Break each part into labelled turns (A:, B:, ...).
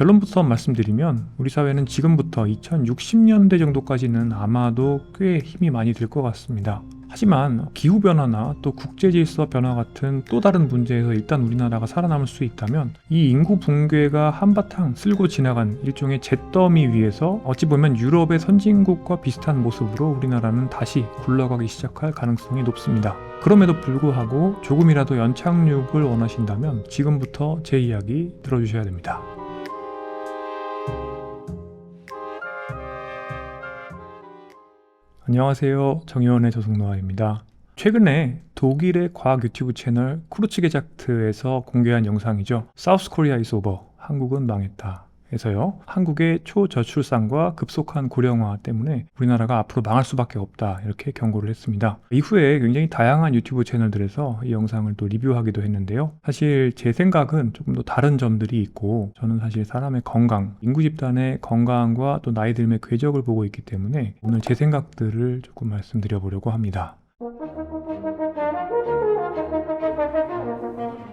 A: 결론부터 말씀드리면 우리 사회는 지금부터 2060년대 정도까지는 아마도 꽤 힘이 많이 들 것 같습니다. 하지만 기후변화나 또 국제질서 변화 같은 또 다른 문제에서 일단 우리나라가 살아남을 수 있다면 이 인구 붕괴가 한바탕 쓸고 지나간 일종의 잿더미 위에서 어찌 보면 유럽의 선진국과 비슷한 모습으로 우리나라는 다시 굴러가기 시작할 가능성이 높습니다. 그럼에도 불구하고 조금이라도 연착륙을 원하신다면 지금부터 제 이야기 들어주셔야 됩니다. 안녕하세요. 정의원의 저승노아입니다. 최근에 독일의 과학 유튜브 채널 쿠르츠게작트에서 공개한 영상이죠. 사우스 코리아 이즈 오버, 한국은 망했다 에서요, 한국의 초저출산과 급속한 고령화 때문에 우리나라가 앞으로 망할 수밖에 없다 이렇게 경고를 했습니다. 이후에 굉장히 다양한 유튜브 채널들에서 이 영상을 또 리뷰하기도 했는데요. 사실 제 생각은 조금 더 다른 점들이 있고, 저는 사실 사람의 건강, 인구 집단의 건강과 또 나이 들음의 궤적을 보고 있기 때문에 오늘 제 생각들을 조금 말씀드려 보려고 합니다.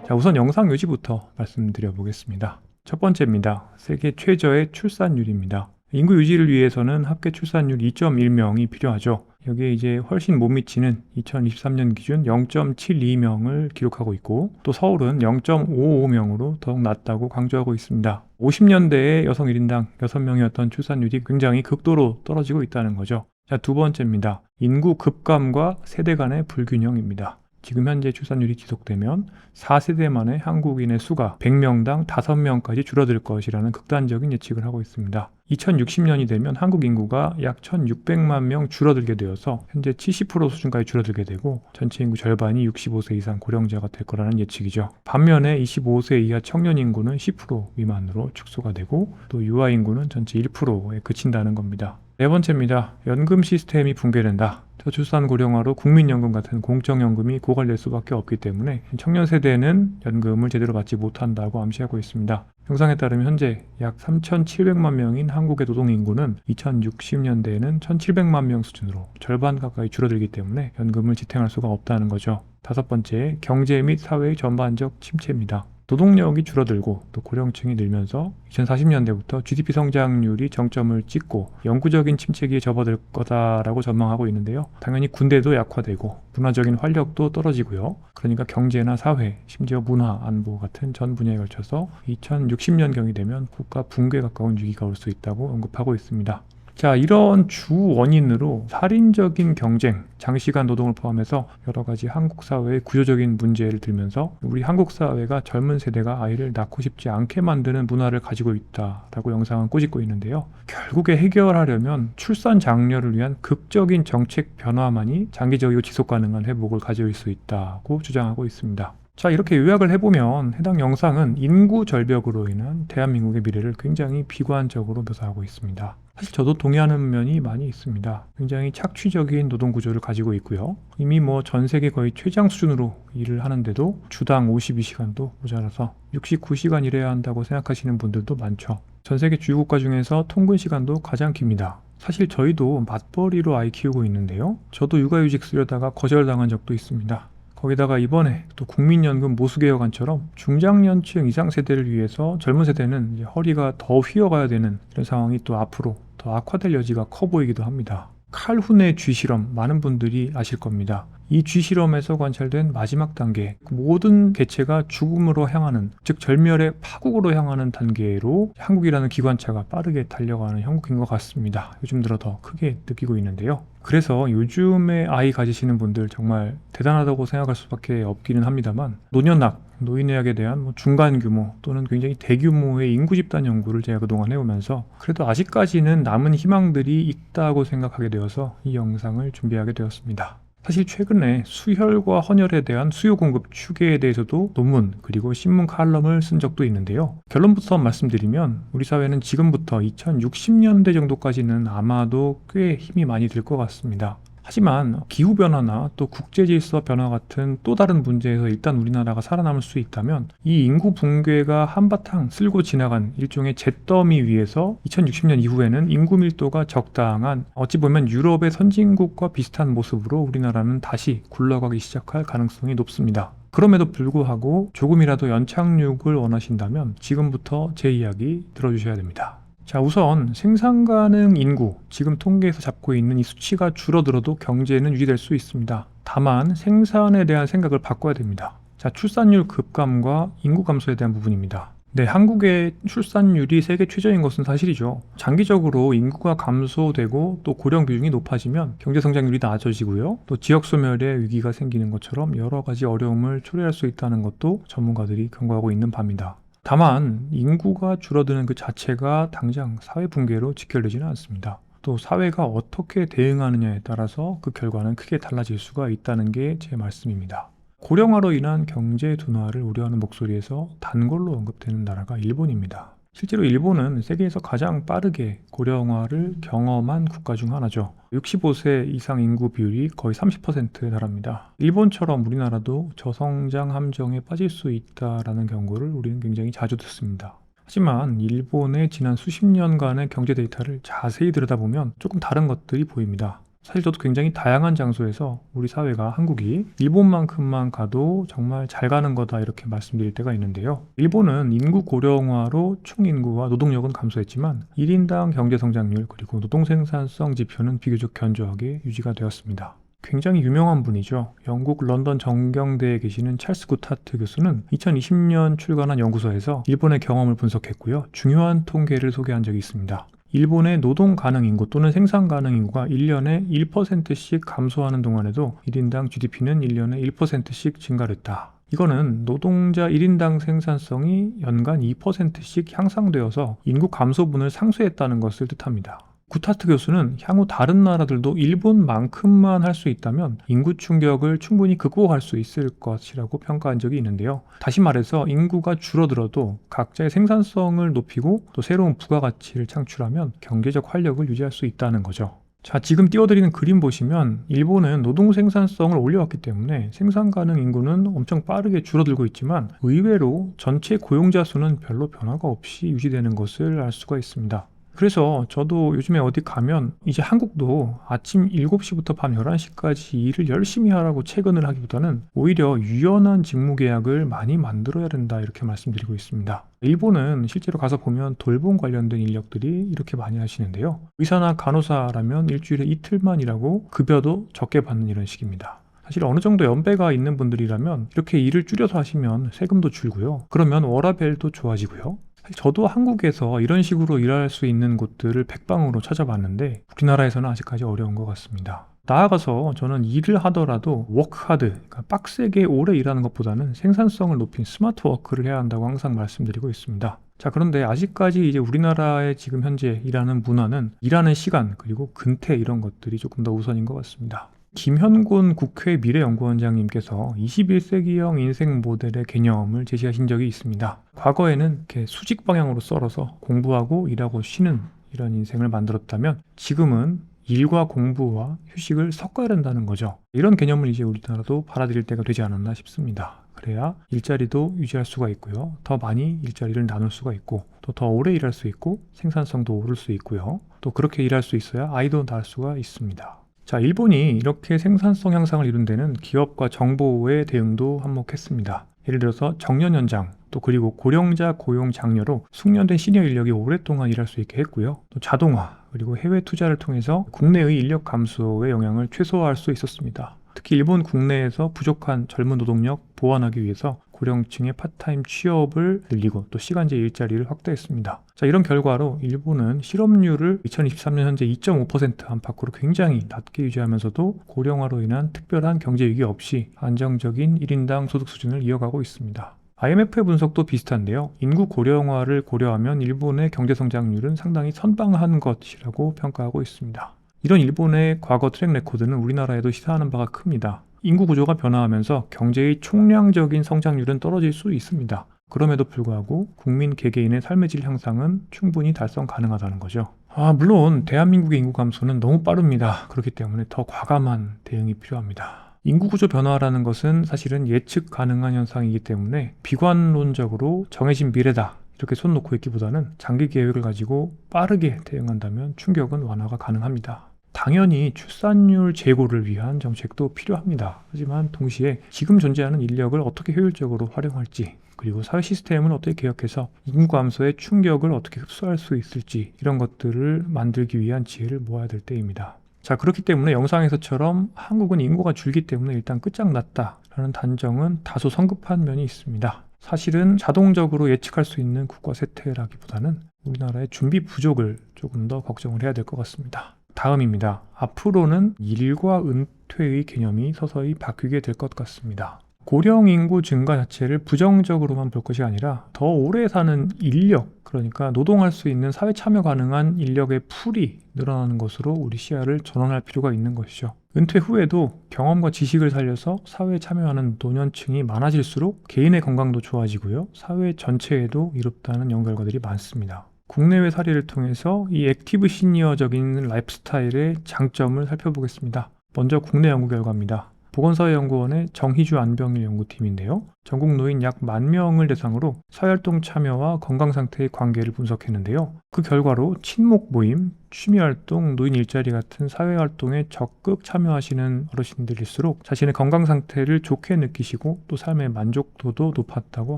A: 자, 우선 영상 요지부터 말씀드려 보겠습니다. 첫 번째입니다. 세계 최저의 출산율입니다. 인구 유지를 위해서는 합계 출산율 2.1명이 필요하죠. 여기에 이제 훨씬 못 미치는 2023년 기준 0.72명을 기록하고 있고, 또 서울은 0.55명으로 더욱 낮다고 강조하고 있습니다. 50년대에 여성 1인당 6명이었던 출산율이 굉장히 극도로 떨어지고 있다는 거죠. 자, 두 번째입니다. 인구 급감과 세대 간의 불균형입니다. 지금 현재 출산율이 지속되면 4세대 만에 한국인의 수가 100명당 5명까지 줄어들 것이라는 극단적인 예측을 하고 있습니다. 2060년이 되면 한국 인구가 약 1600만 명 줄어들게 되어서 현재 70% 수준까지 줄어들게 되고, 전체 인구 절반이 65세 이상 고령자가 될 거라는 예측이죠. 반면에 25세 이하 청년 인구는 10% 미만으로 축소가 되고, 또 유아 인구는 전체 1%에 그친다는 겁니다. 네 번째입니다. 연금 시스템이 붕괴된다. 저출산 고령화로 국민연금 같은 공적연금이 고갈될 수밖에 없기 때문에 청년 세대는 연금을 제대로 받지 못한다고 암시하고 있습니다. 영상에 따르면 현재 약 3,700만 명인 한국의 노동인구는 2060년대에는 1,700만 명 수준으로 절반 가까이 줄어들기 때문에 연금을 지탱할 수가 없다는 거죠. 다섯 번째, 경제 및 사회의 전반적 침체입니다. 노동력이 줄어들고 또 고령층이 늘면서 2040년대부터 GDP 성장률이 정점을 찍고 영구적인 침체기에 접어들 거다라고 전망하고 있는데요. 당연히 군대도 약화되고 문화적인 활력도 떨어지고요. 그러니까 경제나 사회, 심지어 문화, 안보 같은 전 분야에 걸쳐서 2060년경이 되면 국가 붕괴에 가까운 위기가 올 수 있다고 언급하고 있습니다. 자, 이런 주 원인으로 살인적인 경쟁, 장시간 노동을 포함해서 여러 가지 한국 사회의 구조적인 문제를 들면서 우리 한국 사회가 젊은 세대가 아이를 낳고 싶지 않게 만드는 문화를 가지고 있다라고 영상은 꼬집고 있는데요. 결국에 해결하려면 출산 장려를 위한 극적인 정책 변화만이 장기적이고 지속 가능한 회복을 가져올 수 있다고 주장하고 있습니다. 자, 이렇게 요약을 해보면 해당 영상은 인구 절벽으로 인한 대한민국의 미래를 굉장히 비관적으로 묘사하고 있습니다. 사실 저도 동의하는 면이 많이 있습니다. 굉장히 착취적인 노동 구조를 가지고 있고요. 이미 전 세계 거의 최장 수준으로 일을 하는데도 주당 52시간도 모자라서 69시간 일해야 한다고 생각하시는 분들도 많죠. 전 세계 주요 국가 중에서 통근 시간도 가장 깁니다. 사실 저희도 맞벌이로 아이 키우고 있는데요. 저도 육아휴직 쓰려다가 거절당한 적도 있습니다. 거기다가 이번에 또 국민연금 모수개혁안처럼 중장년층 이상 세대를 위해서 젊은 세대는 이제 허리가 더 휘어가야 되는 이런 상황이 또 앞으로 더 악화될 여지가 커 보이기도 합니다. 칼훈의 쥐실험, 많은 분들이 아실 겁니다. 이 쥐실험에서 관찰된 마지막 단계, 모든 개체가 죽음으로 향하는, 즉 절멸의 파국으로 향하는 단계로 한국이라는 기관차가 빠르게 달려가는 형국인 것 같습니다. 요즘 들어 더 크게 느끼고 있는데요. 그래서 요즘에 아이 가지시는 분들 정말 대단하다고 생각할 수밖에 없기는 합니다만, 노년낙, 노인의학에 대한 중간 규모 또는 굉장히 대규모의 인구 집단 연구를 제가 그동안 해오면서 그래도 아직까지는 남은 희망들이 있다고 생각하게 되어서 이 영상을 준비하게 되었습니다. 사실 최근에 수혈과 헌혈에 대한 수요 공급 추계에 대해서도 논문 그리고 신문 칼럼을 쓴 적도 있는데요. 결론부터 말씀드리면 우리 사회는 지금부터 2060년대 정도까지는 아마도 꽤 힘이 많이 들 것 같습니다. 하지만 기후변화나 또 국제질서 변화 같은 또 다른 문제에서 일단 우리나라가 살아남을 수 있다면 이 인구 붕괴가 한바탕 쓸고 지나간 일종의 잿더미 위에서 2060년 이후에는 인구 밀도가 적당한, 어찌 보면 유럽의 선진국과 비슷한 모습으로 우리나라는 다시 굴러가기 시작할 가능성이 높습니다. 그럼에도 불구하고 조금이라도 연착륙을 원하신다면 지금부터 제 이야기 들어주셔야 됩니다. 자, 우선 생산 가능 인구, 지금 통계에서 잡고 있는 이 수치가 줄어들어도 경제는 유지될 수 있습니다. 다만 생산에 대한 생각을 바꿔야 됩니다. 자, 출산율 급감과 인구 감소에 대한 부분입니다. 네, 한국의 출산율이 세계 최저인 것은 사실이죠. 장기적으로 인구가 감소되고 또 고령 비중이 높아지면 경제 성장률이 낮아지고요. 또 지역 소멸의 위기가 생기는 것처럼 여러 가지 어려움을 초래할 수 있다는 것도 전문가들이 경고하고 있는 바입니다. 다만 인구가 줄어드는 그 자체가 당장 사회 붕괴로 직결되지는 않습니다. 또 사회가 어떻게 대응하느냐에 따라서 그 결과는 크게 달라질 수가 있다는 게 제 말씀입니다. 고령화로 인한 경제 둔화를 우려하는 목소리에서 단골로 언급되는 나라가 일본입니다. 실제로 일본은 세계에서 가장 빠르게 고령화를 경험한 국가 중 하나죠. 65세 이상 인구 비율이 거의 30%에 달합니다. 일본처럼 우리나라도 저성장 함정에 빠질 수 있다라는 경고를 우리는 굉장히 자주 듣습니다. 하지만 일본의 지난 수십 년간의 경제 데이터를 자세히 들여다보면 조금 다른 것들이 보입니다. 사실 저도 굉장히 다양한 장소에서 우리 사회가, 한국이 일본만큼만 가도 정말 잘 가는 거다 이렇게 말씀드릴 때가 있는데요. 일본은 인구 고령화로 총인구와 노동력은 감소했지만 1인당 경제성장률 그리고 노동생산성 지표는 비교적 견조하게 유지가 되었습니다. 굉장히 유명한 분이죠. 영국 런던 정경대에 계시는 찰스 굿하트 교수는 2020년 출간한 연구서에서 일본의 경험을 분석했고요. 중요한 통계를 소개한 적이 있습니다. 일본의 노동 가능 인구 또는 생산 가능 인구가 1년에 1%씩 감소하는 동안에도 1인당 GDP는 1년에 1%씩 증가했다. 이거는 노동자 1인당 생산성이 연간 2%씩 향상되어서 인구 감소분을 상쇄했다는 것을 뜻합니다. 구타트 교수는 향후 다른 나라들도 일본만큼만 할 수 있다면 인구 충격을 충분히 극복할 수 있을 것이라고 평가한 적이 있는데요. 다시 말해서 인구가 줄어들어도 각자의 생산성을 높이고 또 새로운 부가가치를 창출하면 경제적 활력을 유지할 수 있다는 거죠. 자, 지금 띄워드리는 그림 보시면 일본은 노동 생산성을 올려왔기 때문에 생산 가능 인구는 엄청 빠르게 줄어들고 있지만 의외로 전체 고용자 수는 별로 변화가 없이 유지되는 것을 알 수가 있습니다. 그래서 저도 요즘에 어디 가면 이제 한국도 아침 7시부터 밤 11시까지 일을 열심히 하라고 채근을 하기보다는 오히려 유연한 직무 계약을 많이 만들어야 된다 이렇게 말씀드리고 있습니다. 일본은 실제로 가서 보면 돌봄 관련된 인력들이 이렇게 많이 하시는데요. 의사나 간호사라면 일주일에 이틀만 일하고 급여도 적게 받는 이런 식입니다. 사실 어느 정도 연배가 있는 분들이라면 이렇게 일을 줄여서 하시면 세금도 줄고요. 그러면 워라밸도 좋아지고요. 저도 한국에서 이런 식으로 일할 수 있는 곳들을 백방으로 찾아봤는데 우리나라에서는 아직까지 어려운 것 같습니다. 나아가서 저는 일을 하더라도 워크하드, 그러니까 빡세게 오래 일하는 것보다는 생산성을 높인 스마트 워크를 해야 한다고 항상 말씀드리고 있습니다. 자, 그런데 아직까지 이제 우리나라의 지금 현재 일하는 문화는 일하는 시간 그리고 근태 이런 것들이 조금 더 우선인 것 같습니다. 김현곤 국회 미래연구원장님께서 21세기형 인생 모델의 개념을 제시하신 적이 있습니다. 과거에는 이렇게 수직 방향으로 썰어서 공부하고 일하고 쉬는 이런 인생을 만들었다면 지금은 일과 공부와 휴식을 섞어야 된다는 거죠. 이런 개념을 이제 우리나라도 받아들일 때가 되지 않았나 싶습니다. 그래야 일자리도 유지할 수가 있고요. 더 많이 일자리를 나눌 수가 있고 또 더 오래 일할 수 있고 생산성도 오를 수 있고요. 또 그렇게 일할 수 있어야 아이도 낳을 수가 있습니다. 자, 일본이 이렇게 생산성 향상을 이룬 데는 기업과 정부의 대응도 한몫했습니다. 예를 들어서 정년 연장, 또 그리고 고령자 고용 장려로 숙련된 시니어 인력이 오랫동안 일할 수 있게 했고요. 또 자동화, 그리고 해외 투자를 통해서 국내의 인력 감소의 영향을 최소화할 수 있었습니다. 특히 일본 국내에서 부족한 젊은 노동력 보완하기 위해서 고령층의 파트타임 취업을 늘리고 또 시간제 일자리를 확대했습니다. 자, 이런 결과로 일본은 실업률을 2023년 현재 2.5% 안팎으로 굉장히 낮게 유지하면서도 고령화로 인한 특별한 경제 위기 없이 안정적인 1인당 소득 수준을 이어가고 있습니다. IMF의 분석도 비슷한데요. 인구 고령화를 고려하면 일본의 경제 성장률은 상당히 선방한 것이라고 평가하고 있습니다. 이런 일본의 과거 트랙 레코드는 우리나라에도 시사하는 바가 큽니다. 인구 구조가 변화하면서 경제의 총량적인 성장률은 떨어질 수 있습니다. 그럼에도 불구하고 국민 개개인의 삶의 질 향상은 충분히 달성 가능하다는 거죠. 물론 대한민국의 인구 감소는 너무 빠릅니다. 그렇기 때문에 더 과감한 대응이 필요합니다. 인구 구조 변화라는 것은 사실은 예측 가능한 현상이기 때문에 비관론적으로 정해진 미래다 이렇게 손 놓고 있기보다는 장기 계획을 가지고 빠르게 대응한다면 충격은 완화가 가능합니다. 당연히 출산율 제고를 위한 정책도 필요합니다. 하지만 동시에 지금 존재하는 인력을 어떻게 효율적으로 활용할지, 그리고 사회 시스템을 어떻게 개혁해서 인구 감소의 충격을 어떻게 흡수할 수 있을지, 이런 것들을 만들기 위한 지혜를 모아야 될 때입니다. 자, 그렇기 때문에 영상에서처럼 한국은 인구가 줄기 때문에 일단 끝장났다라는 단정은 다소 성급한 면이 있습니다. 사실은 자동적으로 예측할 수 있는 국가 쇠퇴라기보다는 우리나라의 준비 부족을 조금 더 걱정을 해야 될 것 같습니다. 다음입니다. 앞으로는 일과 은퇴의 개념이 서서히 바뀌게 될 것 같습니다. 고령 인구 증가 자체를 부정적으로만 볼 것이 아니라 더 오래 사는 인력, 그러니까 노동할 수 있는 사회 참여 가능한 인력의 풀이 늘어나는 것으로 우리 시야를 전환할 필요가 있는 것이죠. 은퇴 후에도 경험과 지식을 살려서 사회에 참여하는 노년층이 많아질수록 개인의 건강도 좋아지고요. 사회 전체에도 이롭다는 연구 결과들이 많습니다. 국내외 사례를 통해서 이 액티브 시니어적인 라이프스타일의 장점을 살펴보겠습니다. 먼저 국내 연구 결과입니다. 보건사회연구원의 정희주 안병일 연구팀인데요. 전국 노인 약 10,000명을 대상으로 사회활동 참여와 건강상태의 관계를 분석했는데요. 그 결과로 친목 모임, 취미활동, 노인 일자리 같은 사회활동에 적극 참여하시는 어르신들일수록 자신의 건강상태를 좋게 느끼시고 또 삶의 만족도도 높았다고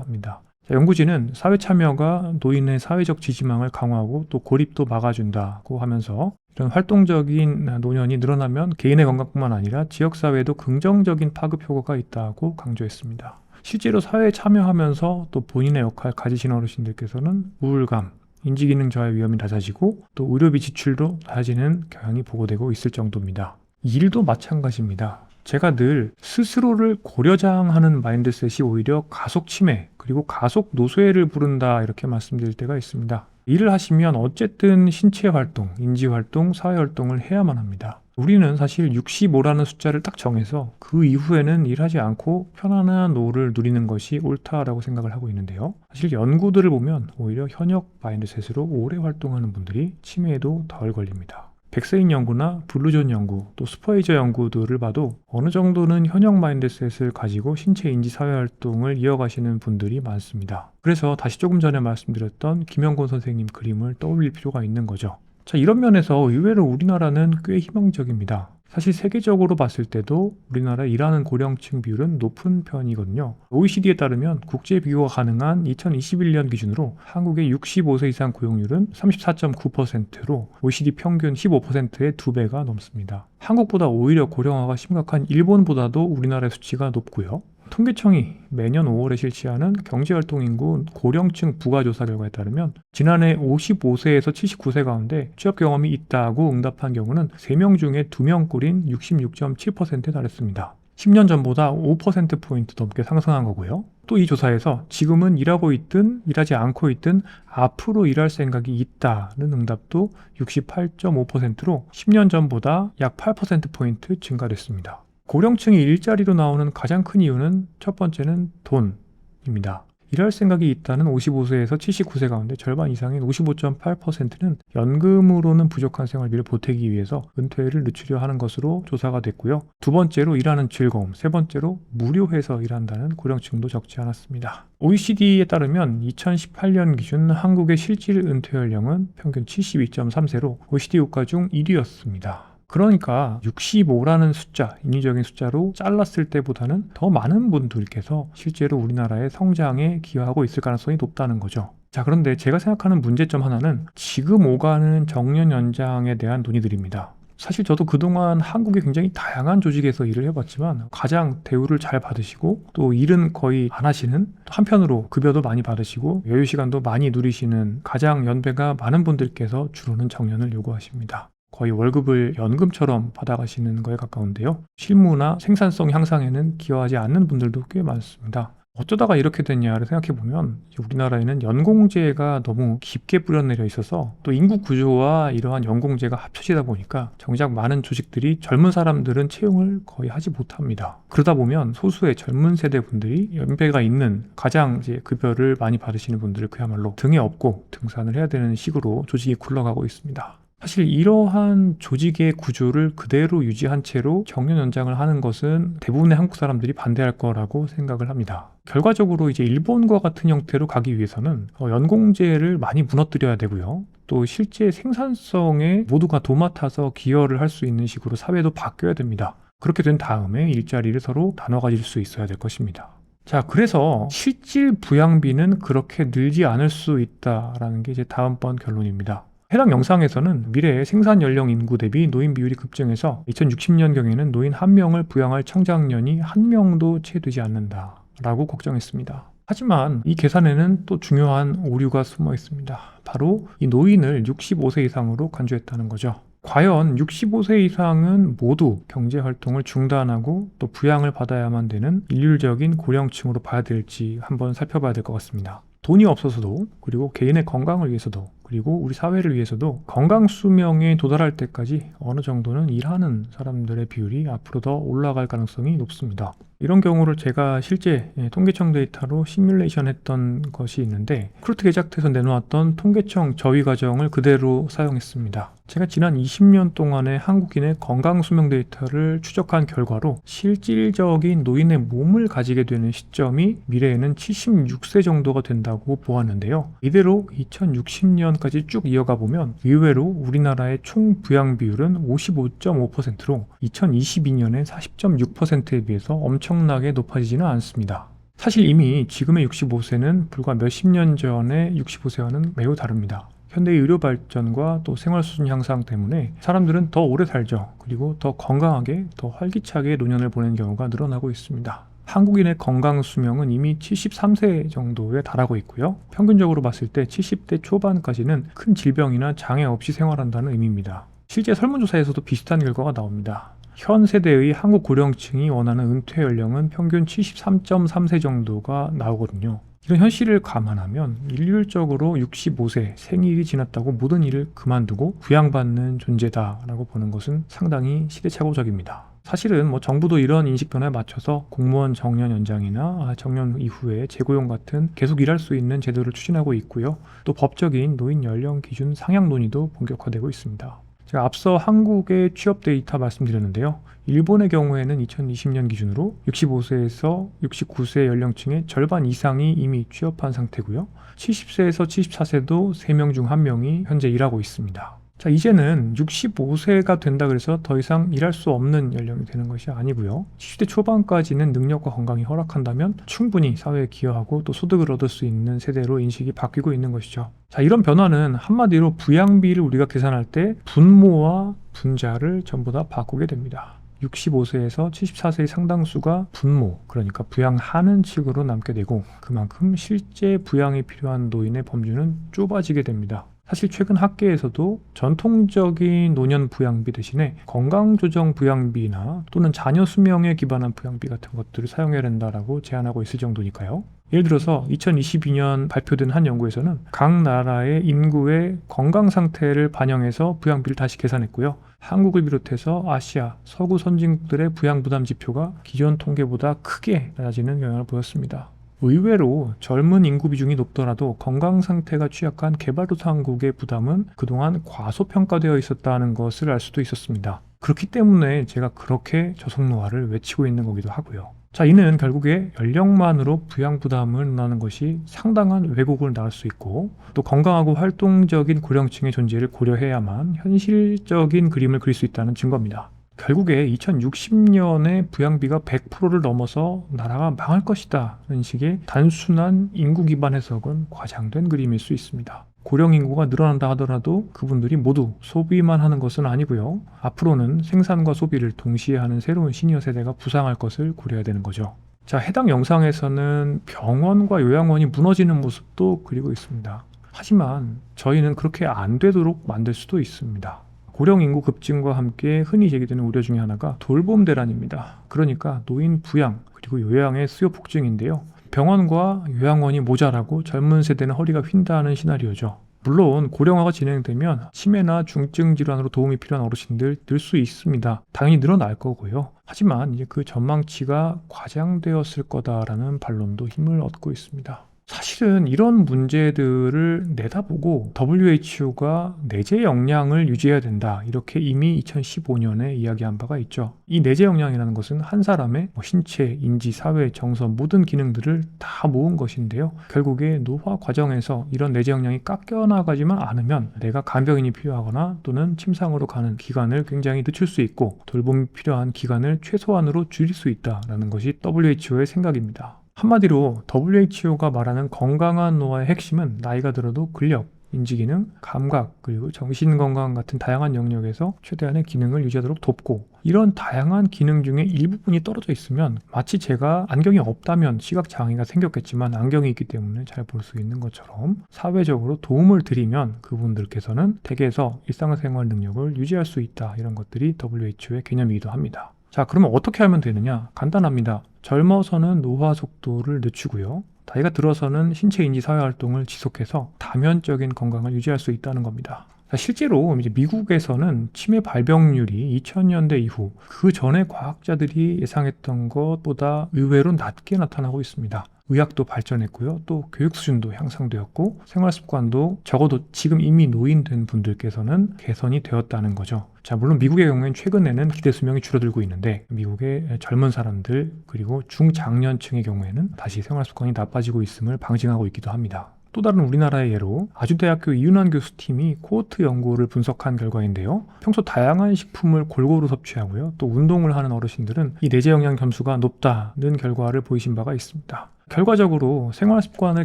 A: 합니다. 연구진은 사회 참여가 노인의 사회적 지지망을 강화하고 또 고립도 막아준다고 하면서 이런 활동적인 노년이 늘어나면 개인의 건강뿐만 아니라 지역사회에도 긍정적인 파급 효과가 있다고 강조했습니다. 실제로 사회에 참여하면서 또 본인의 역할 가지신 어르신들께서는 우울감, 인지기능 저하 위험이 낮아지고 또 의료비 지출도 낮아지는 경향이 보고되고 있을 정도입니다. 일도 마찬가지입니다. 제가 늘 스스로를 고려장하는 마인드셋이 오히려 가속 치매 그리고 가속 노쇠를 부른다 이렇게 말씀드릴 때가 있습니다. 일을 하시면 어쨌든 신체 활동, 인지 활동, 사회 활동을 해야만 합니다. 우리는 사실 65라는 숫자를 딱 정해서 그 이후에는 일하지 않고 편안한 노후를 누리는 것이 옳다라고 생각을 하고 있는데요. 사실 연구들을 보면 오히려 현역 마인드셋으로 오래 활동하는 분들이 치매에도 덜 걸립니다. 백세인 연구나 블루존 연구, 또 스퍼이저 연구들을 봐도 어느 정도는 현역 마인드셋을 가지고 신체 인지 사회 활동을 이어가시는 분들이 많습니다. 그래서 다시 조금 전에 말씀드렸던 김영곤 선생님 그림을 떠올릴 필요가 있는 거죠. 자, 이런 면에서 의외로 우리나라는 꽤 희망적입니다. 사실 세계적으로 봤을 때도 우리나라 일하는 고령층 비율은 높은 편이거든요. OECD에 따르면 국제 비교가 가능한 2021년 기준으로 한국의 65세 이상 고용률은 34.9%로 OECD 평균 15%의 2배가 넘습니다. 한국보다 오히려 고령화가 심각한 일본보다도 우리나라의 수치가 높고요. 통계청이 매년 5월에 실시하는 경제활동인구 고령층 부가조사 결과에 따르면 지난해 55세에서 79세 가운데 취업 경험이 있다고 응답한 경우는 3명 중에 2명꼴인 66.7%에 달했습니다. 10년 전보다 5%포인트 넘게 상승한 거고요. 또 이 조사에서 지금은 일하고 있든 일하지 않고 있든 앞으로 일할 생각이 있다는 응답도 68.5%로 10년 전보다 약 8%포인트 증가됐습니다. 고령층이 일자리로 나오는 가장 큰 이유는 첫 번째는 돈입니다. 일할 생각이 있다는 55세에서 79세 가운데 절반 이상인 55.8%는 연금으로는 부족한 생활비를 보태기 위해서 은퇴를 늦추려 하는 것으로 조사가 됐고요. 두 번째로 일하는 즐거움, 세 번째로 무료해서 일한다는 고령층도 적지 않았습니다. OECD에 따르면 2018년 기준 한국의 실질 은퇴 연령은 평균 72.3세로 OECD 국가 중 1위였습니다. 그러니까 65라는 숫자, 인위적인 숫자로 잘랐을 때보다는 더 많은 분들께서 실제로 우리나라의 성장에 기여하고 있을 가능성이 높다는 거죠. 자, 그런데 제가 생각하는 문제점 하나는 지금 오가는 정년 연장에 대한 논의들입니다. 사실 저도 그동안 한국의 굉장히 다양한 조직에서 일을 해봤지만 가장 대우를 잘 받으시고 또 일은 거의 안 하시는, 한편으로 급여도 많이 받으시고 여유시간도 많이 누리시는 가장 연배가 많은 분들께서 주로는 정년을 요구하십니다. 거의 월급을 연금처럼 받아가시는 거에 가까운데요. 실무나 생산성 향상에는 기여하지 않는 분들도 꽤 많습니다. 어쩌다가 이렇게 됐냐를 생각해보면 우리나라에는 연공제가 너무 깊게 뿌려내려 있어서 또 인구 구조와 이러한 연공제가 합쳐지다 보니까 정작 많은 조직들이 젊은 사람들은 채용을 거의 하지 못합니다. 그러다 보면 소수의 젊은 세대 분들이 연배가 있는 가장 급여를 많이 받으시는 분들을 그야말로 등에 업고 등산을 해야 되는 식으로 조직이 굴러가고 있습니다. 사실 이러한 조직의 구조를 그대로 유지한 채로 정년 연장을 하는 것은 대부분의 한국 사람들이 반대할 거라고 생각을 합니다. 결과적으로 이제 일본과 같은 형태로 가기 위해서는 연공제를 많이 무너뜨려야 되고요. 또 실제 생산성에 모두가 도맡아서 기여를 할 수 있는 식으로 사회도 바뀌어야 됩니다. 그렇게 된 다음에 일자리를 서로 나눠 가질 수 있어야 될 것입니다. 자, 그래서 실질 부양비는 그렇게 늘지 않을 수 있다라는 게 이제 다음번 결론입니다. 해당 영상에서는 미래의 생산 연령 인구 대비 노인 비율이 급증해서 2060년경에는 노인 1명을 부양할 청장년이 1명도 채 되지 않는다라고 걱정했습니다. 하지만 이 계산에는 또 중요한 오류가 숨어 있습니다. 바로 이 노인을 65세 이상으로 간주했다는 거죠. 과연 65세 이상은 모두 경제활동을 중단하고 또 부양을 받아야만 되는 일률적인 고령층으로 봐야 될지 한번 살펴봐야 될 것 같습니다. 돈이 없어서도, 그리고 개인의 건강을 위해서도, 그리고 우리 사회를 위해서도 건강 수명에 도달할 때까지 어느 정도는 일하는 사람들의 비율이 앞으로 더 올라갈 가능성이 높습니다. 이런 경우를 제가 실제 통계청 데이터로 시뮬레이션 했던 것이 있는데, 크루트 계작트에서 내놓았던 통계청 저위 과정을 그대로 사용했습니다. 제가 지난 20년 동안의 한국인의 건강 수명 데이터를 추적한 결과로 실질적인 노인의 몸을 가지게 되는 시점이 미래에는 76세 정도가 된다고 보았는데요. 이대로 2060년까지 쭉 이어가 보면 의외로 우리나라의 총 부양 비율은 55.5%로 2022년에 40.6%에 비해서 엄청나게 높아지지는 않습니다. 사실 이미 지금의 65세는 불과 몇십 년 전의 65세와는 매우 다릅니다. 현대의 의료 발전과 또 생활 수준 향상 때문에 사람들은 더 오래 살죠. 그리고 더 건강하게, 더 활기차게 노년을 보내는 경우가 늘어나고 있습니다. 한국인의 건강 수명은 이미 73세 정도에 달하고 있고요. 평균적으로 봤을 때 70대 초반까지는 큰 질병이나 장애 없이 생활한다는 의미입니다. 실제 설문조사에서도 비슷한 결과가 나옵니다. 현 세대의 한국 고령층이 원하는 은퇴 연령은 평균 73.3세 정도가 나오거든요. 이런 현실을 감안하면 일률적으로 65세 생일이 지났다고 모든 일을 그만두고 부양받는 존재다라고 보는 것은 상당히 시대착오적입니다. 사실은 정부도 이런 인식 변화에 맞춰서 공무원 정년 연장이나 정년 이후에 재고용 같은 계속 일할 수 있는 제도를 추진하고 있고요. 또 법적인 노인 연령 기준 상향 논의도 본격화되고 있습니다. 제가 앞서 한국의 취업 데이터 말씀드렸는데요. 일본의 경우에는 2020년 기준으로 65세에서 69세 연령층의 절반 이상이 이미 취업한 상태고요. 70세에서 74세도 3명 중 1명이 현재 일하고 있습니다. 자, 이제는 65세가 된다 그래서 더 이상 일할 수 없는 연령이 되는 것이 아니고요. 70대 초반까지는 능력과 건강이 허락한다면 충분히 사회에 기여하고 또 소득을 얻을 수 있는 세대로 인식이 바뀌고 있는 것이죠. 자, 이런 변화는 한마디로 부양비를 우리가 계산할 때 분모와 분자를 전부 다 바꾸게 됩니다. 65세에서 74세의 상당수가 분모, 그러니까 부양하는 측으로 남게 되고 그만큼 실제 부양이 필요한 노인의 범주는 좁아지게 됩니다. 사실 최근 학계에서도 전통적인 노년 부양비 대신에 건강조정 부양비나 또는 자녀 수명에 기반한 부양비 같은 것들을 사용해야 된다라고 제안하고 있을 정도니까요. 예를 들어서 2022년 발표된 한 연구에서는 각 나라의 인구의 건강 상태를 반영해서 부양비를 다시 계산했고요. 한국을 비롯해서 아시아, 서구 선진국들의 부양 부담 지표가 기존 통계보다 크게 낮아지는 영향을 보였습니다. 의외로 젊은 인구 비중이 높더라도 건강 상태가 취약한 개발도상국의 부담은 그동안 과소평가되어 있었다는 것을 알 수도 있었습니다. 그렇기 때문에 제가 그렇게 저속노화를 외치고 있는 거기도 하고요. 자, 이는 결국에 연령만으로 부양 부담을 논하는 것이 상당한 왜곡을 낳을 수 있고 또 건강하고 활동적인 고령층의 존재를 고려해야만 현실적인 그림을 그릴 수 있다는 증거입니다. 결국에 2060년에 부양비가 100%를 넘어서 나라가 망할 것이다 라는 식의 단순한 인구 기반 해석은 과장된 그림일 수 있습니다. 고령 인구가 늘어난다 하더라도 그분들이 모두 소비만 하는 것은 아니고요. 앞으로는 생산과 소비를 동시에 하는 새로운 시니어 세대가 부상할 것을 고려해야 되는 거죠. 자, 해당 영상에서는 병원과 요양원이 무너지는 모습도 그리고 있습니다. 하지만 저희는 그렇게 안 되도록 만들 수도 있습니다. 고령 인구 급증과 함께 흔히 제기되는 우려 중에 하나가 돌봄 대란입니다. 그러니까 노인 부양 그리고 요양의 수요 폭증인데요. 병원과 요양원이 모자라고 젊은 세대는 허리가 휜다는 시나리오죠. 물론 고령화가 진행되면 치매나 중증 질환으로 도움이 필요한 어르신들 늘 수 있습니다. 당연히 늘어날 거고요. 하지만 이제 그 전망치가 과장되었을 거다라는 반론도 힘을 얻고 있습니다. 사실은 이런 문제들을 내다보고 WHO가 내재 역량을 유지해야 된다, 이렇게 이미 2015년에 이야기한 바가 있죠. 이 내재 역량이라는 것은 한 사람의 신체, 인지, 사회, 정서 모든 기능들을 다 모은 것인데요. 결국에 노화 과정에서 이런 내재 역량이 깎여나가지만 않으면 내가 간병인이 필요하거나 또는 침상으로 가는 기간을 굉장히 늦출 수 있고 돌봄이 필요한 기간을 최소한으로 줄일 수 있다는 것이 WHO의 생각입니다. 한마디로 WHO가 말하는 건강한 노화의 핵심은 나이가 들어도 근력, 인지기능, 감각, 그리고 정신건강 같은 다양한 영역에서 최대한의 기능을 유지하도록 돕고, 이런 다양한 기능 중에 일부분이 떨어져 있으면 마치 제가 안경이 없다면 시각장애가 생겼겠지만 안경이 있기 때문에 잘 볼 수 있는 것처럼 사회적으로 도움을 드리면 그분들께서는 댁에서 일상생활 능력을 유지할 수 있다, 이런 것들이 WHO의 개념이기도 합니다. 자, 그러면 어떻게 하면 되느냐? 간단합니다. 젊어서는 노화 속도를 늦추고요. 나이가 들어서는 신체, 인지, 사회 활동을 지속해서 다면적인 건강을 유지할 수 있다는 겁니다. 자, 실제로 이제 미국에서는 치매 발병률이 2000년대 이후 그 전에 과학자들이 예상했던 것보다 의외로 낮게 나타나고 있습니다. 의학도 발전했고요. 또 교육 수준도 향상되었고 생활 습관도 적어도 지금 이미 노인된 분들께서는 개선이 되었다는 거죠. 자, 물론 미국의 경우에는 최근에는 기대 수명이 줄어들고 있는데 미국의 젊은 사람들 그리고 중장년층의 경우에는 다시 생활 습관이 나빠지고 있음을 방증하고 있기도 합니다. 또 다른 우리나라의 예로 아주대학교 이윤환 교수팀이 코호트 연구를 분석한 결과인데요. 평소 다양한 식품을 골고루 섭취하고요. 또 운동을 하는 어르신들은 이 내재 영양 점수가 높다는 결과를 보이신 바가 있습니다. 결과적으로 생활 습관을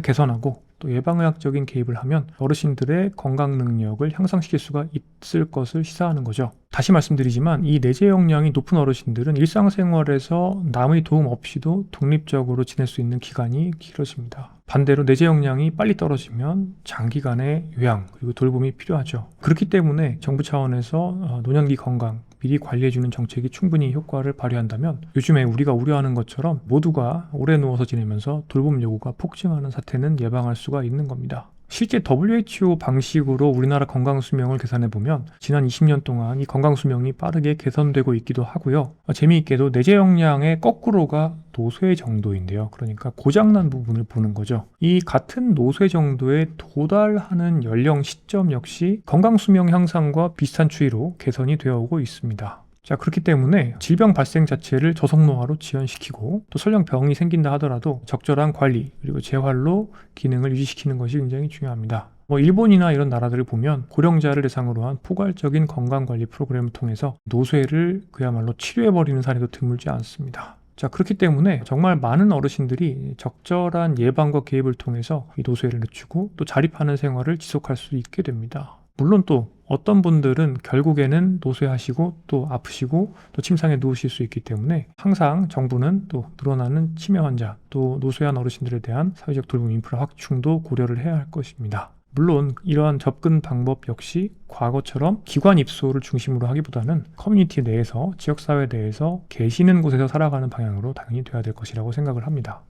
A: 개선하고 또 예방의학적인 개입을 하면 어르신들의 건강 능력을 향상시킬 수가 있을 것을 시사하는 거죠. 다시 말씀드리지만 이 내재 역량이 높은 어르신들은 일상생활에서 남의 도움 없이도 독립적으로 지낼 수 있는 기간이 길어집니다. 반대로 내재 역량이 빨리 떨어지면 장기간의 요양 그리고 돌봄이 필요하죠. 그렇기 때문에 정부 차원에서 노년기 건강 미리 관리해주는 정책이 충분히 효과를 발휘한다면 요즘에 우리가 우려하는 것처럼 모두가 오래 누워서 지내면서 돌봄 요구가 폭증하는 사태는 예방할 수가 있는 겁니다. 실제 WHO 방식으로 우리나라 건강수명을 계산해보면 지난 20년 동안 이 건강수명이 빠르게 개선되고 있기도 하고요. 재미있게도 내재 역량의 거꾸로가 노쇠 정도인데요. 그러니까 고장난 부분을 보는 거죠. 이 같은 노쇠 정도에 도달하는 연령 시점 역시 건강수명 향상과 비슷한 추이로 개선이 되어 오고 있습니다. 자, 그렇기 때문에 질병 발생 자체를 저속노화로 지연시키고 또 설령 병이 생긴다 하더라도 적절한 관리 그리고 재활로 기능을 유지시키는 것이 굉장히 중요합니다. 일본이나 이런 나라들을 보면 고령자를 대상으로 한 포괄적인 건강관리 프로그램을 통해서 노쇠를 그야말로 치료해버리는 사례도 드물지 않습니다. 자, 그렇기 때문에 정말 많은 어르신들이 적절한 예방과 개입을 통해서 이 노쇠를 늦추고 또 자립하는 생활을 지속할 수 있게 됩니다. 물론 또 어떤 분들은 결국에는 노쇠하시고 또 아프시고 또 침상에 누우실 수 있기 때문에 항상 정부는 또 늘어나는 치매 환자 또 노쇠한 어르신들에 대한 사회적 돌봄 인프라 확충도 고려를 해야 할 것입니다. 물론 이러한 접근 방법 역시 과거처럼 기관 입소를 중심으로 하기보다는 커뮤니티 내에서 지역사회 내에서 계시는 곳에서 살아가는 방향으로 당연히 돼야 될 것이라고 생각을 합니다.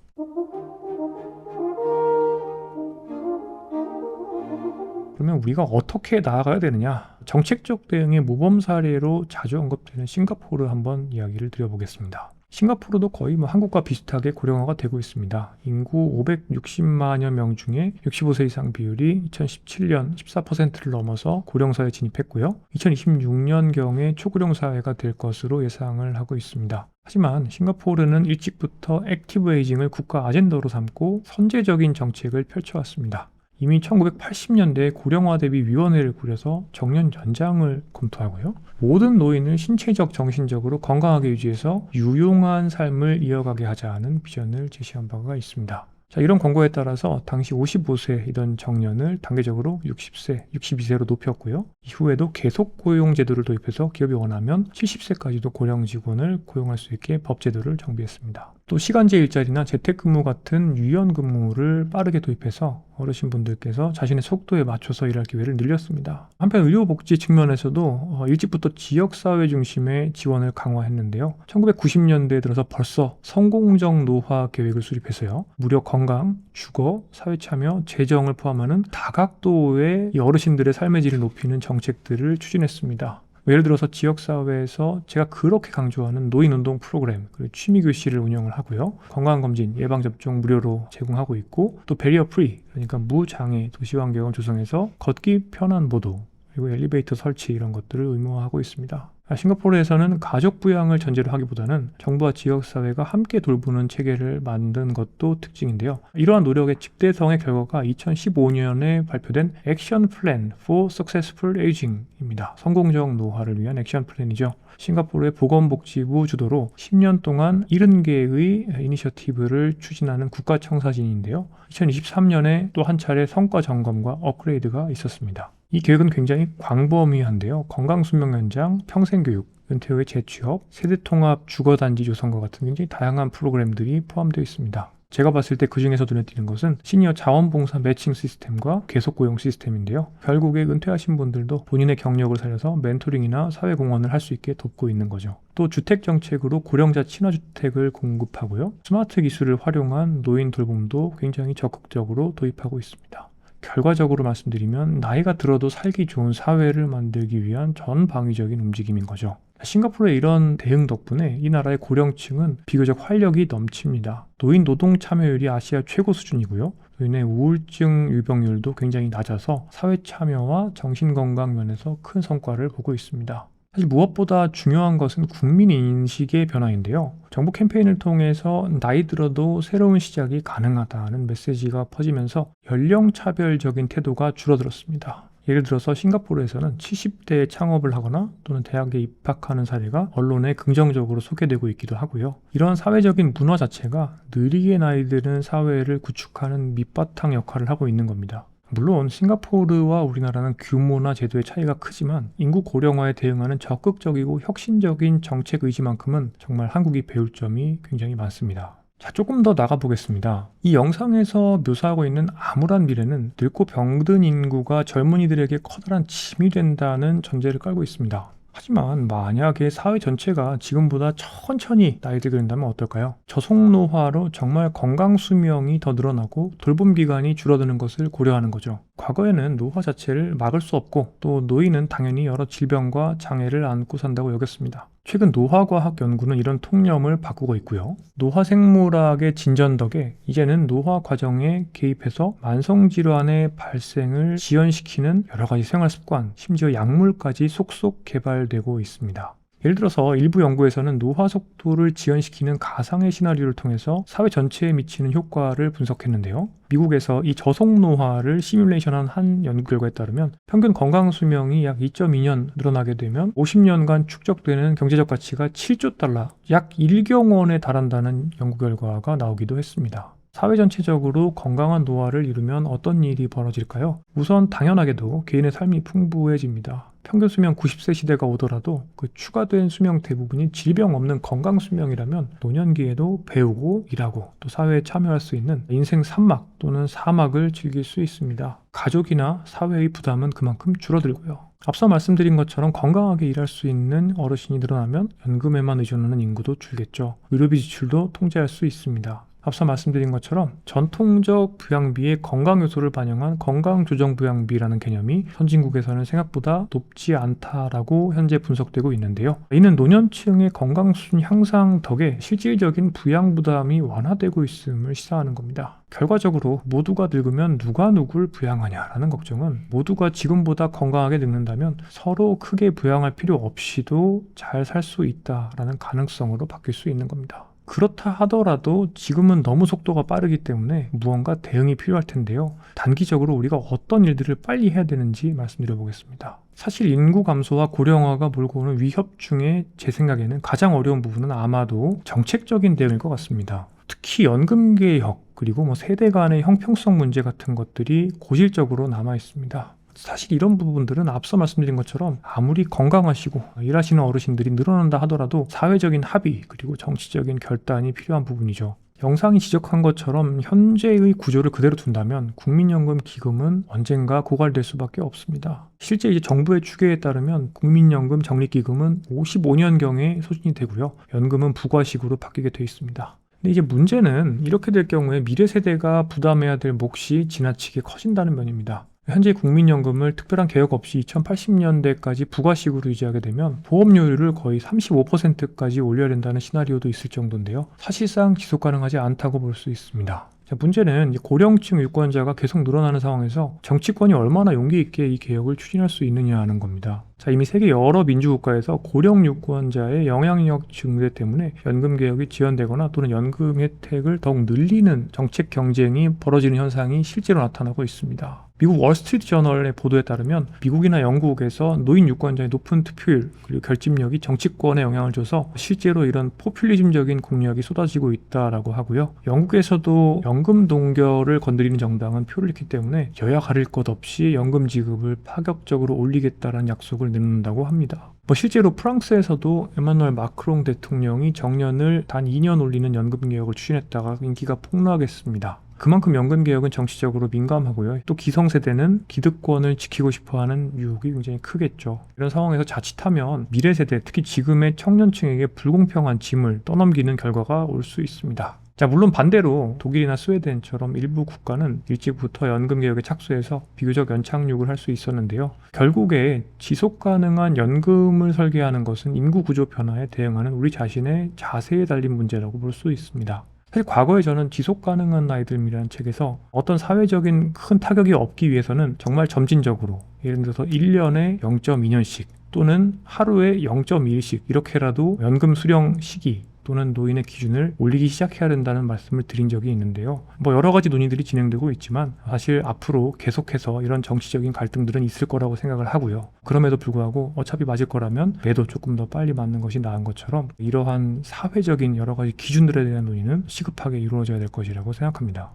A: 그러면 우리가 어떻게 나아가야 되느냐? 정책적 대응의 모범 사례로 자주 언급되는 싱가포르 한번 이야기를 드려보겠습니다. 싱가포르도 거의 한국과 비슷하게 고령화가 되고 있습니다. 인구 560만여 명 중에 65세 이상 비율이 2017년 14%를 넘어서 고령사회에 진입했고요. 2026년경에 초고령 사회가 될 것으로 예상을 하고 있습니다. 하지만 싱가포르는 일찍부터 액티브 에이징을 국가 아젠다로 삼고 선제적인 정책을 펼쳐왔습니다. 이미 1980년대에 고령화대비위원회를 꾸려서 정년 연장을 검토하고요. 모든 노인을 신체적, 정신적으로 건강하게 유지해서 유용한 삶을 이어가게 하자는 비전을 제시한 바가 있습니다. 자, 이런 권고에 따라서 당시 55세이던 정년을 단계적으로 60세, 62세로 높였고요. 이후에도 계속 고용 제도를 도입해서 기업이 원하면 70세까지도 고령 직원을 고용할 수 있게 법 제도를 정비했습니다. 또 시간제 일자리나 재택근무 같은 유연근무를 빠르게 도입해서 어르신분들께서 자신의 속도에 맞춰서 일할 기회를 늘렸습니다. 한편 의료복지 측면에서도 일찍부터 지역사회 중심의 지원을 강화했는데요. 1990년대에 들어서 벌써 성공적 노화 계획을 수립해서요. 무료 건강, 주거, 사회참여, 재정을 포함하는 다각도의 어르신들의 삶의 질을 높이는 정책들을 추진했습니다. 예를 들어서 지역사회에서 제가 그렇게 강조하는 노인운동 프로그램, 그리고 취미교실을 운영을 하고요. 건강검진, 예방접종 무료로 제공하고 있고, 또 베리어 프리, 그러니까 무장애 도시환경을 조성해서 걷기 편한 보도, 그리고 엘리베이터 설치 이런 것들을 의무화하고 있습니다. 싱가포르에서는 가족 부양을 전제로 하기보다는 정부와 지역사회가 함께 돌보는 체계를 만든 것도 특징인데요. 이러한 노력의 집대성의 결과가 2015년에 발표된 액션 플랜 for Successful Aging입니다. 성공적 노화를 위한 액션 플랜이죠. 싱가포르의 보건복지부 주도로 10년 동안 70개의 이니셔티브를 추진하는 국가청사진인데요. 2023년에 또 한 차례 성과 점검과 업그레이드가 있었습니다. 이 계획은 굉장히 광범위한데요. 건강수명 연장, 평생교육, 은퇴 후의 재취업, 세대통합 주거단지 조성과 같은 굉장히 다양한 프로그램들이 포함되어 있습니다. 제가 봤을 때 그 중에서 눈에 띄는 것은 시니어 자원봉사 매칭 시스템과 계속고용 시스템인데요. 결국에 은퇴하신 분들도 본인의 경력을 살려서 멘토링이나 사회공헌을 할 수 있게 돕고 있는 거죠. 또 주택정책으로 고령자 친화주택을 공급하고요. 스마트 기술을 활용한 노인 돌봄도 굉장히 적극적으로 도입하고 있습니다. 결과적으로 말씀드리면 나이가 들어도 살기 좋은 사회를 만들기 위한 전방위적인 움직임인 거죠. 싱가포르의 이런 대응 덕분에 이 나라의 고령층은 비교적 활력이 넘칩니다. 노인 노동 참여율이 아시아 최고 수준이고요. 노인의 우울증 유병률도 굉장히 낮아서 사회 참여와 정신건강 면에서 큰 성과를 보고 있습니다. 사실 무엇보다 중요한 것은 국민 인식의 변화인데요. 정부 캠페인을 통해서 나이 들어도 새로운 시작이 가능하다는 메시지가 퍼지면서 연령차별적인 태도가 줄어들었습니다. 예를 들어서 싱가포르에서는 70대에 창업을 하거나 또는 대학에 입학하는 사례가 언론에 긍정적으로 소개되고 있기도 하고요. 이런 사회적인 문화 자체가 느리게 나이 드는 사회를 구축하는 밑바탕 역할을 하고 있는 겁니다. 물론 싱가포르와 우리나라는 규모나 제도의 차이가 크지만 인구 고령화에 대응하는 적극적이고 혁신적인 정책 의지만큼은 정말 한국이 배울 점이 굉장히 많습니다. 자, 조금 더 나가보겠습니다. 이 영상에서 묘사하고 있는 암울한 미래는 늙고 병든 인구가 젊은이들에게 커다란 짐이 된다는 전제를 깔고 있습니다. 하지만 만약에 사회 전체가 지금보다 천천히 나이 들게 된다면 어떨까요? 저속노화로 정말 건강 수명이 더 늘어나고 돌봄 기간이 줄어드는 것을 고려하는 거죠. 과거에는 노화 자체를 막을 수 없고 또 노인은 당연히 여러 질병과 장애를 안고 산다고 여겼습니다. 최근 노화과학 연구는 이런 통념을 바꾸고 있고요. 노화생물학의 진전 덕에 이제는 노화 과정에 개입해서 만성질환의 발생을 지연시키는 여러 가지 생활습관, 심지어 약물까지 속속 개발되고 있습니다. 예를 들어서 일부 연구에서는 노화 속도를 지연시키는 가상의 시나리오를 통해서 사회 전체에 미치는 효과를 분석했는데요. 미국에서 이 저속노화를 시뮬레이션한 한 연구 결과에 따르면 평균 건강수명이 약 2.2년 늘어나게 되면 50년간 축적되는 경제적 가치가 7조 달러, 약 1경 원에 달한다는 연구 결과가 나오기도 했습니다. 사회 전체적으로 건강한 노화를 이루면 어떤 일이 벌어질까요? 우선 당연하게도 개인의 삶이 풍부해집니다. 평균 수명 90세 시대가 오더라도 그 추가된 수명 대부분이 질병 없는 건강 수명이라면 노년기에도 배우고 일하고 또 사회에 참여할 수 있는 인생 3막 또는 4막을 즐길 수 있습니다. 가족이나 사회의 부담은 그만큼 줄어들고요. 앞서 말씀드린 것처럼 건강하게 일할 수 있는 어르신이 늘어나면 연금에만 의존하는 인구도 줄겠죠. 의료비 지출도 통제할 수 있습니다. 앞서 말씀드린 것처럼 전통적 부양비의 건강 요소를 반영한 건강조정부양비라는 개념이 선진국에서는 생각보다 높지 않다라고 현재 분석되고 있는데요. 이는 노년층의 건강 수준 향상 덕에 실질적인 부양 부담이 완화되고 있음을 시사하는 겁니다. 결과적으로 모두가 늙으면 누가 누굴 부양하냐라는 걱정은 모두가 지금보다 건강하게 늙는다면 서로 크게 부양할 필요 없이도 잘 살 수 있다라는 가능성으로 바뀔 수 있는 겁니다. 그렇다 하더라도 지금은 너무 속도가 빠르기 때문에 무언가 대응이 필요할 텐데요. 단기적으로 우리가 어떤 일들을 빨리 해야 되는지 말씀드려 보겠습니다. 사실 인구 감소와 고령화가 몰고 오는 위협 중에 제 생각에는 가장 어려운 부분은 아마도 정책적인 대응일 것 같습니다. 특히 연금 개혁 그리고 세대 간의 형평성 문제 같은 것들이 고질적으로 남아 있습니다. 사실 이런 부분들은 앞서 말씀드린 것처럼 아무리 건강하시고 일하시는 어르신들이 늘어난다 하더라도 사회적인 합의 그리고 정치적인 결단이 필요한 부분이죠. 영상이 지적한 것처럼 현재의 구조를 그대로 둔다면 국민연금 기금은 언젠가 고갈될 수밖에 없습니다. 실제 이제 정부의 추계에 따르면 국민연금 적립기금은 55년경에 소진이 되고요. 연금은 부과식으로 바뀌게 돼 있습니다. 근데 이제 문제는 이렇게 될 경우에 미래 세대가 부담해야 될 몫이 지나치게 커진다는 면입니다. 현재 국민연금을 특별한 개혁 없이 2080년대까지 부가식으로 유지하게 되면 보험료율을 거의 35%까지 올려야 된다는 시나리오도 있을 정도인데요. 사실상 지속 가능하지 않다고 볼 수 있습니다. 자, 문제는 고령층 유권자가 계속 늘어나는 상황에서 정치권이 얼마나 용기 있게 이 개혁을 추진할 수 있느냐 하는 겁니다. 자, 이미 세계 여러 민주국가에서 고령 유권자의 영향력 증대 때문에 연금 개혁이 지연되거나 또는 연금 혜택을 더욱 늘리는 정책 경쟁이 벌어지는 현상이 실제로 나타나고 있습니다. 미국 월스트리트 저널의 보도에 따르면 미국이나 영국에서 노인 유권자의 높은 투표율 그리고 결집력이 정치권에 영향을 줘서 실제로 이런 포퓰리즘적인 공약이 쏟아지고 있다라고 하고요. 영국에서도 연금 동결을 건드리는 정당은 표를 잃기 때문에 여야 가릴 것 없이 연금 지급을 파격적으로 올리겠다라는 약속을 내놓는다고 합니다. 실제로 프랑스에서도 에마누엘 마크롱 대통령이 정년을 단 2년 올리는 연금 개혁을 추진했다가 인기가 폭락했습니다. 그만큼 연금 개혁은 정치적으로 민감하고요. 또 기성세대는 기득권을 지키고 싶어하는 유혹이 굉장히 크겠죠. 이런 상황에서 자칫하면 미래 세대, 특히 지금의 청년층에게 불공평한 짐을 떠넘기는 결과가 올 수 있습니다. 자, 물론 반대로 독일이나 스웨덴처럼 일부 국가는 일찍부터 연금 개혁에 착수해서 비교적 연착륙을 할 수 있었는데요. 결국에 지속 가능한 연금을 설계하는 것은 인구 구조 변화에 대응하는 우리 자신의 자세에 달린 문제라고 볼 수 있습니다. 사실 과거에 저는 지속 가능한 나이들이라는 책에서 어떤 사회적인 큰 타격이 없기 위해서는 정말 점진적으로, 예를 들어서 1년에 0.2년씩 또는 하루에 0.1씩 이렇게라도 연금 수령 시기 또는 노인의 기준을 올리기 시작해야 된다는 말씀을 드린 적이 있는데요. 여러 가지 논의들이 진행되고 있지만 사실 앞으로 계속해서 이런 정치적인 갈등들은 있을 거라고 생각을 하고요. 그럼에도 불구하고 어차피 맞을 거라면 매도 조금 더 빨리 맞는 것이 나은 것처럼 이러한 사회적인 여러 가지 기준들에 대한 논의는 시급하게 이루어져야 될 것이라고 생각합니다.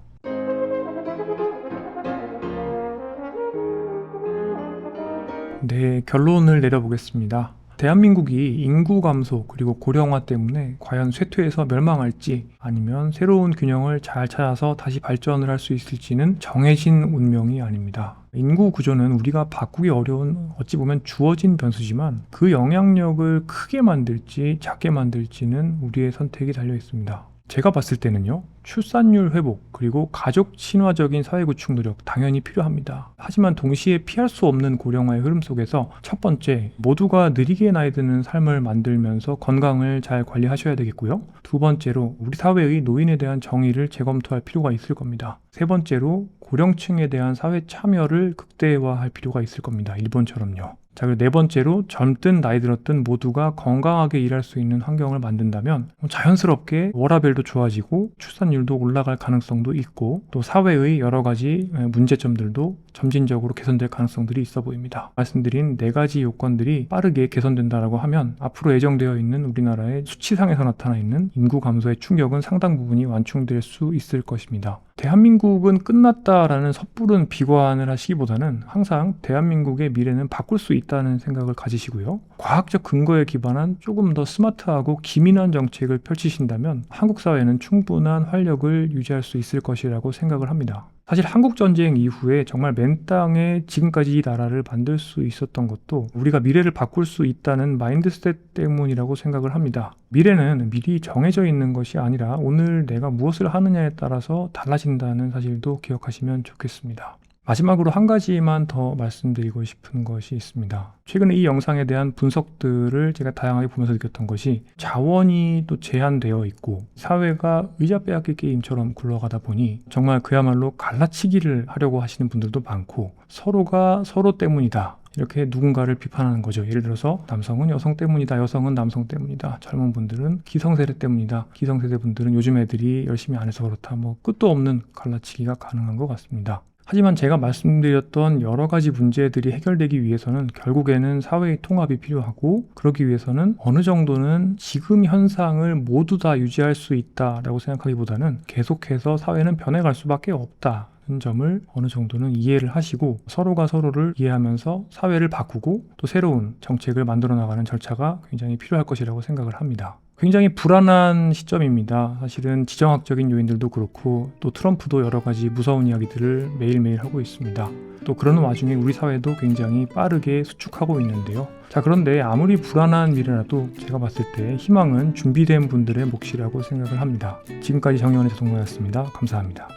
A: 네, 결론을 내려보겠습니다. 대한민국이 인구 감소 그리고 고령화 때문에 과연 쇠퇴해서 멸망할지 아니면 새로운 균형을 잘 찾아서 다시 발전을 할 수 있을지는 정해진 운명이 아닙니다. 인구 구조는 우리가 바꾸기 어려운 어찌 보면 주어진 변수지만 그 영향력을 크게 만들지 작게 만들지는 우리의 선택이 달려 있습니다. 제가 봤을 때는요, 출산율 회복 그리고 가족 친화적인 사회 구축 노력 당연히 필요합니다. 하지만 동시에 피할 수 없는 고령화의 흐름 속에서 첫 번째, 모두가 느리게 나이 드는 삶을 만들면서 건강을 잘 관리하셔야 되겠고요. 두 번째로, 우리 사회의 노인에 대한 정의를 재검토할 필요가 있을 겁니다. 세 번째로, 고령층에 대한 사회 참여를 극대화할 필요가 있을 겁니다. 일본처럼요. 자, 그리고 네 번째로, 젊든 나이 들었든 모두가 건강하게 일할 수 있는 환경을 만든다면 자연스럽게 워라밸도 좋아지고 출산율도 올라갈 가능성도 있고 또 사회의 여러 가지 문제점들도 점진적으로 개선될 가능성들이 있어 보입니다. 말씀드린 네 가지 요건들이 빠르게 개선된다라고 하면 앞으로 예정되어 있는 우리나라의 수치상에서 나타나 있는 인구 감소의 충격은 상당 부분이 완충될 수 있을 것입니다. 대한민국은 끝났다라는 섣부른 비관을 하시기보다는 항상 대한민국의 미래는 바꿀 수 있다는 생각을 가지시고요. 과학적 근거에 기반한 조금 더 스마트하고 기민한 정책을 펼치신다면 한국 사회는 충분한 활력을 유지할 수 있을 것이라고 생각을 합니다. 사실 한국전쟁 이후에 정말 맨땅에 지금까지 이 나라를 만들 수 있었던 것도 우리가 미래를 바꿀 수 있다는 마인드셋 때문이라고 생각을 합니다. 미래는 미리 정해져 있는 것이 아니라 오늘 내가 무엇을 하느냐에 따라서 달라진다는 사실도 기억하시면 좋겠습니다. 마지막으로 한 가지만 더 말씀드리고 싶은 것이 있습니다. 최근에 이 영상에 대한 분석들을 제가 다양하게 보면서 느꼈던 것이 자원이 또 제한되어 있고 사회가 의자 빼앗기 게임처럼 굴러가다 보니 정말 그야말로 갈라치기를 하려고 하시는 분들도 많고 서로가 서로 때문이다. 이렇게 누군가를 비판하는 거죠. 예를 들어서 남성은 여성 때문이다. 여성은 남성 때문이다. 젊은 분들은 기성세대 때문이다. 기성세대 분들은 요즘 애들이 열심히 안 해서 그렇다. 끝도 없는 갈라치기가 가능한 것 같습니다. 하지만 제가 말씀드렸던 여러 가지 문제들이 해결되기 위해서는 결국에는 사회의 통합이 필요하고 그러기 위해서는 어느 정도는 지금 현상을 모두 다 유지할 수 있다라고 생각하기보다는 계속해서 사회는 변해갈 수밖에 없다. 점을 어느 정도는 이해를 하시고 서로가 서로를 이해하면서 사회를 바꾸고 또 새로운 정책을 만들어 나가는 절차가 굉장히 필요할 것이라고 생각을 합니다. 굉장히 불안한 시점입니다. 사실은 지정학적인 요인들도 그렇고 또 트럼프도 여러 가지 무서운 이야기들을 매일매일 하고 있습니다. 또 그러는 와중에 우리 사회도 굉장히 빠르게 수축하고 있는데요. 자, 그런데 아무리 불안한 미래라도 제가 봤을 때 희망은 준비된 분들의 몫이라고 생각을 합니다. 지금까지 정의원의 대통령이었습니다. 감사합니다.